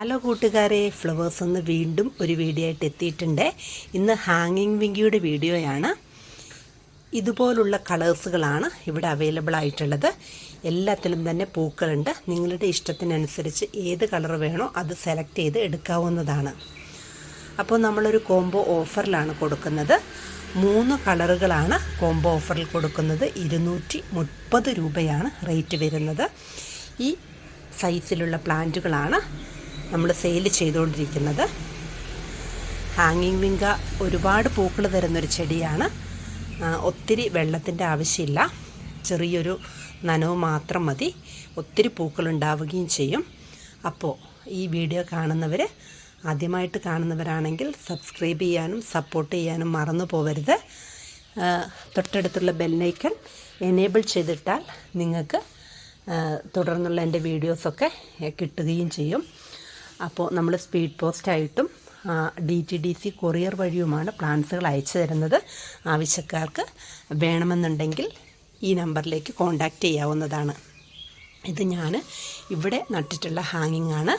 Hello കൂട്ടുകാരെ, flowers ഒന്ന് വീണ്ടും ഒരു വീഡിയോ ആയിട്ട് എത്തിയിട്ടുണ്ട്. ഇന്ന് ഹാങ്ങിങ് വിങ്കിയുടെ വീഡിയോയാണ്. ഇതുപോലുള്ള കളേഴ്സുകളാണ് ഇവിടെ അവൈലബിൾ ആയിട്ടുള്ളത്. എല്ലാത്തിലും തന്നെ പൂക്കളുണ്ട്. നിങ്ങളുടെ ഇഷ്ടത്തിനനുസരിച്ച് ഏത് കളർ വേണോ അത് സെലക്ട് ചെയ്ത് എടുക്കാവുന്നതാണ്. അപ്പോൾ നമ്മളൊരു കോംബോ ഓഫറിലാണ് കൊടുക്കുന്നത്. 3 കളറുകളാണ് കോംബോ ഓഫറിൽ കൊടുക്കുന്നത്. 230 രൂപയാണ് റേറ്റ് വരുന്നത്. ഈ സൈസിലുള്ള പ്ലാന്റുകളാണ് നമ്മൾ സെയിൽ ചെയ്തുകൊണ്ടിരിക്കുന്നത്. ഹാങ്ങിങ് വിങ്ക ഒരുപാട് പൂക്കൾ തരുന്നൊരു ചെടിയാണ്. ഒത്തിരി വെള്ളത്തിൻ്റെ ആവശ്യമില്ല, ചെറിയൊരു നനവ് മാത്രം മതി, ഒത്തിരി പൂക്കളുണ്ടാവുകയും ചെയ്യും. അപ്പോൾ ഈ വീഡിയോ കാണുന്നവർ, ആദ്യമായിട്ട് കാണുന്നവരാണെങ്കിൽ സബ്സ്ക്രൈബ് ചെയ്യാനും സപ്പോർട്ട് ചെയ്യാനും മറന്നു പോകരുത്. തൊട്ടടുത്തുള്ള ബെല്ലൈക്കൺ എനേബിൾ ചെയ്തിട്ടാൽ നിങ്ങൾക്ക് തുടർന്നുള്ള എൻ്റെ വീഡിയോസൊക്കെ കിട്ടുകയും ചെയ്യും. അപ്പോൾ നമ്മൾ സ്പീഡ് പോസ്റ്റായിട്ടും DTDC കൊറിയർ വഴിയുമാണ് പ്ലാന്റ്സുകൾ അയച്ചു തരുന്നത്. ആവശ്യക്കാർക്ക് വേണമെന്നുണ്ടെങ്കിൽ ഈ നമ്പറിലേക്ക് കോൺടാക്റ്റ് ചെയ്യാവുന്നതാണ്. ഇത് ഞാൻ ഇവിടെ നട്ടിട്ടുള്ള ഹാങ്ങിങ് ആണ്.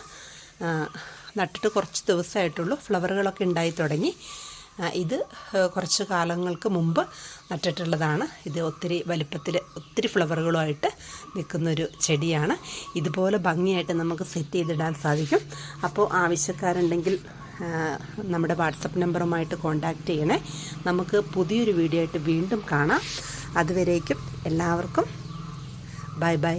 നട്ടിട്ട് കുറച്ച് ദിവസമായിട്ടുള്ളൂ, ഫ്ലവറുകളൊക്കെ ഉണ്ടായി തുടങ്ങി. ഇത് കുറച്ച് കാലങ്ങൾക്ക് മുമ്പ് നട്ടിട്ടുള്ളതാണ്. ഇത് ഒത്തിരി വലിപ്പത്തിൽ ഒത്തിരി ഫ്ലവറുകളുമായിട്ട് നിൽക്കുന്നൊരു ചെടിയാണ്. ഇതുപോലെ ഭംഗിയായിട്ട് നമുക്ക് സെറ്റ് ചെയ്തിടാൻ സാധിക്കും. അപ്പോൾ ആവശ്യക്കാരുണ്ടെങ്കിൽ നമ്മുടെ വാട്സപ്പ് നമ്പറുമായിട്ട് കോൺടാക്റ്റ് ചെയ്യണേ. നമുക്ക് പുതിയൊരു വീഡിയോ ആയിട്ട് വീണ്ടും കാണാം. അതുവരേക്കും എല്ലാവർക്കും ബൈ ബൈ.